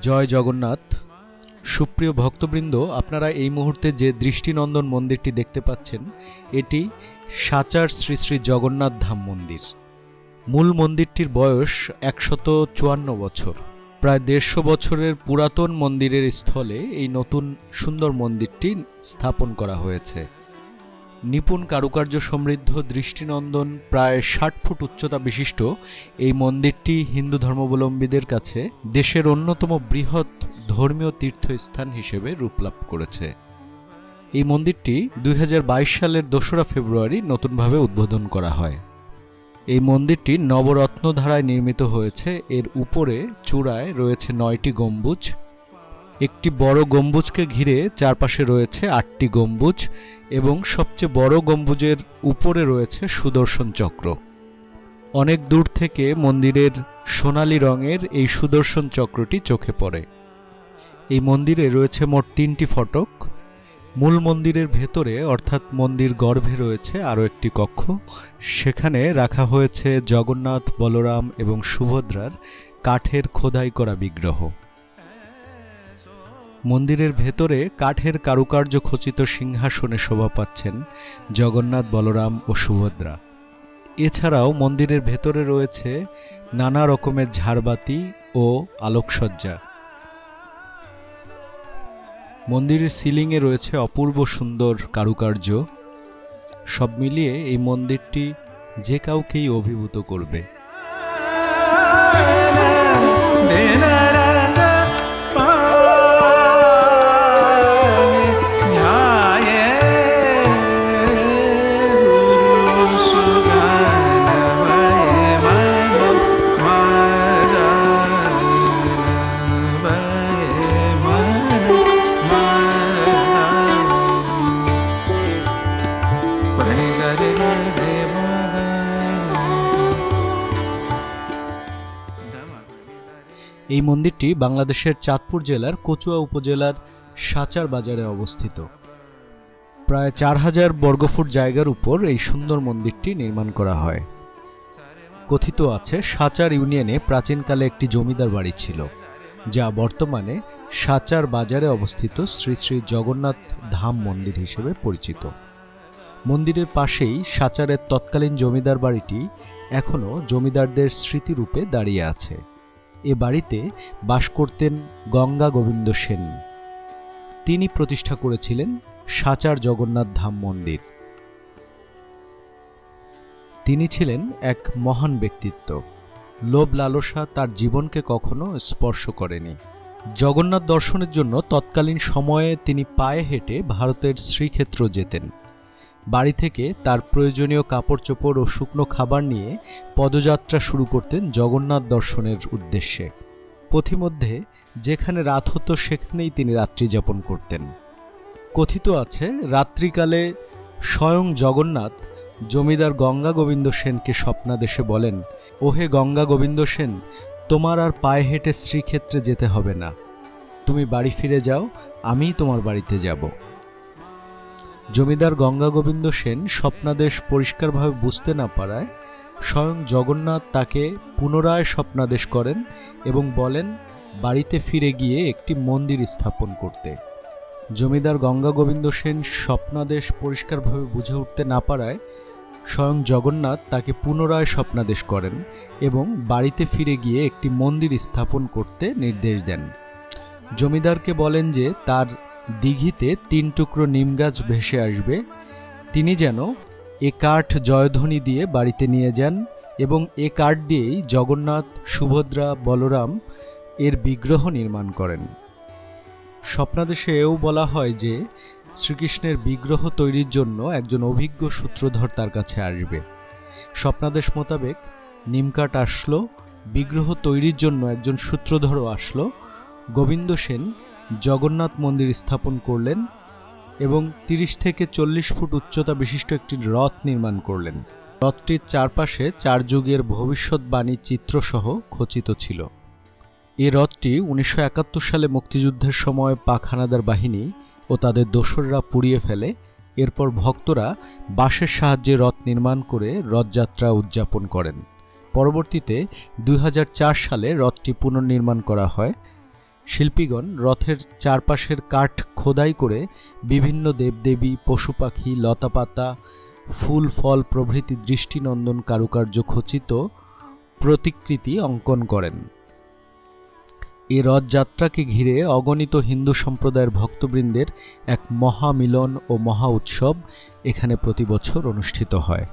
জয় জগন্নাথ। সুপ্রিয় ভক্তবৃন্দ, আপনারা এই মুহূর্তে যে দৃষ্টিনন্দন মন্দিরটি দেখতে পাচ্ছেন এটি সাচার শ্রী শ্রী জগন্নাথ ধাম মন্দির। মূল মন্দিরটির বয়স 154 বছর। প্রায় 150 বছরের পুরাতন মন্দিরের স্থলে এই নতুন সুন্দর মন্দিরটি স্থাপন করা হয়েছে। নিপুণ কারুকার্য সমৃদ্ধ দৃষ্টিনন্দন প্রায় 60 ফুট উচ্চতা বিশিষ্ট এই মন্দিরটি হিন্দু ধর্মাবলম্বীদের কাছে দেশের অন্যতম বৃহৎ ধর্মীয় তীর্থস্থান হিসেবে রূপ লাভ করেছে। এই মন্দিরটি 2022 সালের 2রা ফেব্রুয়ারি নতুনভাবে উদ্বোধন করা হয়। এই মন্দিরটি নবরত্ন ধারায় নির্মিত হয়েছে। এর উপরে চূড়ায় রয়েছে 9টি গম্বুজ। একটি বড় গম্বুজকে ঘিরে চারপাশে রয়েছে 8টি গম্বুজ এবং সবচেয়ে বড় গম্বুজের উপরে রয়েছে সুদর্শন চক্র। অনেক দূর থেকে মন্দিরের সোনালী রঙের এই সুদর্শন চক্রটি চোখে পড়ে। এই মন্দিরে রয়েছে মোট 3টি ফটক। মূল মন্দিরের ভেতরে অর্থাৎ মন্দির গর্ভে রয়েছে আরও একটি কক্ষ। সেখানে রাখা হয়েছে জগন্নাথ, বলরাম এবং সুভদ্রার কাঠের খোদাই করা বিগ্রহ। মন্দিরের ভেতরে কাঠের কারুকার্য খচিত সিংহাসনে শোভা পাচ্ছেন জগন্নাথ, বলরাম ও সুভদ্রা। এছাড়াও মন্দিরের ভেতরে রয়েছে নানা রকমের ঝাড়বাতি ও আলোকসজ্জা। মন্দিরের সিলিংয়ে রয়েছে অপূর্ব সুন্দর কারুকার্য। সব মিলিয়ে এই মন্দিরটি যে কাউকেই অভিভূত করবে। এই মন্দিরটি বাংলাদেশের চাঁদপুর জেলার কচুয়া উপজেলার সাচার বাজারে অবস্থিত। প্রায় 4000 বর্গফুট জায়গার উপর এই সুন্দর মন্দিরটি নির্মাণ করা হয়। কথিত আছে সাচার ইউনিয়নে প্রাচীনকালে একটি জমিদার বাড়ি ছিল, যা বর্তমানে সাচার বাজারে অবস্থিত শ্রী শ্রী জগন্নাথ ধাম মন্দির হিসেবে পরিচিত। মন্দিরের পাশেই সাচারের তৎকালীন জমিদার বাড়িটি এখনও জমিদারদের স্মৃতিরূপে দাঁড়িয়ে আছে। এ বাড়িতে বাস করতেন গঙ্গা গোবিন্দ সেন। তিনি প্রতিষ্ঠা করেছিলেন সাচার জগন্নাথ ধাম মন্দির। তিনি ছিলেন এক মহান ব্যক্তিত্ব। লোভ লালসা তার জীবনকে কখনো স্পর্শ করেনি। জগন্নাথ দর্শনের জন্য তৎকালীন সময়ে তিনি পায়ে হেঁটে ভারতের শ্রীক্ষেত্র যেতেন। বাড়ি থেকে তার প্রয়োজনীয় কাপড় চোপড় ও শুকনো খাবার নিয়ে পদযাত্রা শুরু করতেন জগন্নাথ দর্শনের উদ্দেশ্যে। পথিমধ্যে যেখানে রাত হতো সেখানেই তিনি রাত্রি যাপন করতেন। কথিত আছে রাত্রিকালে স্বয়ং জগন্নাথ জমিদার গঙ্গা গোবিন্দ সেনকে স্বপ্নাদেশে বলেন, ওহে গঙ্গা গোবিন্দ সেন, তোমার আর পায়ে হেঁটে শ্রীক্ষেত্রে যেতে হবে না, তুমি বাড়ি ফিরে যাও, আমিই তোমার বাড়িতে যাব। জমিদার গঙ্গা গোবিন্দ সেন স্বপ্নাদেশ পরিষ্কারভাবে বুঝতে না পারায় স্বয়ং জগন্নাথ তাকে পুনরায় স্বপ্নাদেশ করেন এবং বলেন বাড়িতে ফিরে গিয়ে একটি মন্দির স্থাপন করতে। জমিদার গঙ্গা গোবিন্দ সেন স্বপ্নাদেশ পরিষ্কারভাবে বুঝে উঠতে না পারায় স্বয়ং জগন্নাথ তাকে পুনরায় স্বপ্নাদেশ করেন এবং বাড়িতে ফিরে গিয়ে একটি মন্দির স্থাপন করতে নির্দেশ দেন। জমিদারকে বলেন যে তার দিঘিতে 3 টুকরো নিম গাছ ভেসে আসবে, তিনি যেন এ কাঠ জয়ধ্বনি দিয়ে বাড়িতে নিয়ে যান এবং এ কাঠ দিয়েই জগন্নাথ, সুভদ্রা, বলরাম এর বিগ্রহ নির্মাণ করেন। স্বপ্নাদেশে এও বলা হয় যে শ্রীকৃষ্ণের বিগ্রহ তৈরির জন্য একজন অভিজ্ঞ সূত্রধর তার কাছে আসবে। স্বপ্নাদেশ মোতাবেক নিমকাঠ আসলো, বিগ্রহ তৈরির জন্য একজন সূত্রধরও আসলো। গোবিন্দ সেন জগন্নাথ মন্দির স্থাপন করলেন এবং 30 থেকে 40 ফুট উচ্চতা বিশিষ্ট একটি রথ নির্মাণ করলেন। রথটির চারপাশে 4 যুগের ভবিষ্যৎবাণী চিত্রসহ খচিত ছিল। এই রথটি 1971 সালে মুক্তিযুদ্ধের সময় পাক হানাদার বাহিনী ও তাদের দোসররা পুড়িয়ে ফেলে। এরপর ভক্তরা বাঁশের সাহায্যে রথ নির্মাণ করে রথযাত্রা উদযাপন করেন। পরবর্তীতে 2004 সালে রথটি পুনর্নির্মাণ করা হয়। শিল্পীগণ রথের চারপাশের কাঠ খোদাই করে বিভিন্ন দেবদেবী, পশু পাখি, লতাপাতা, ফুল ফল প্রভৃতি দৃষ্টিনন্দন কারুকার্য খচিত প্রতিকৃতি অঙ্কন করেন। এই রথযাত্রাকে ঘিরে অগণিত হিন্দু সম্প্রদায়ের ভক্তবৃন্দের এক মহামিলন ও মহা উৎসব এখানে প্রতি বছর অনুষ্ঠিত হয়।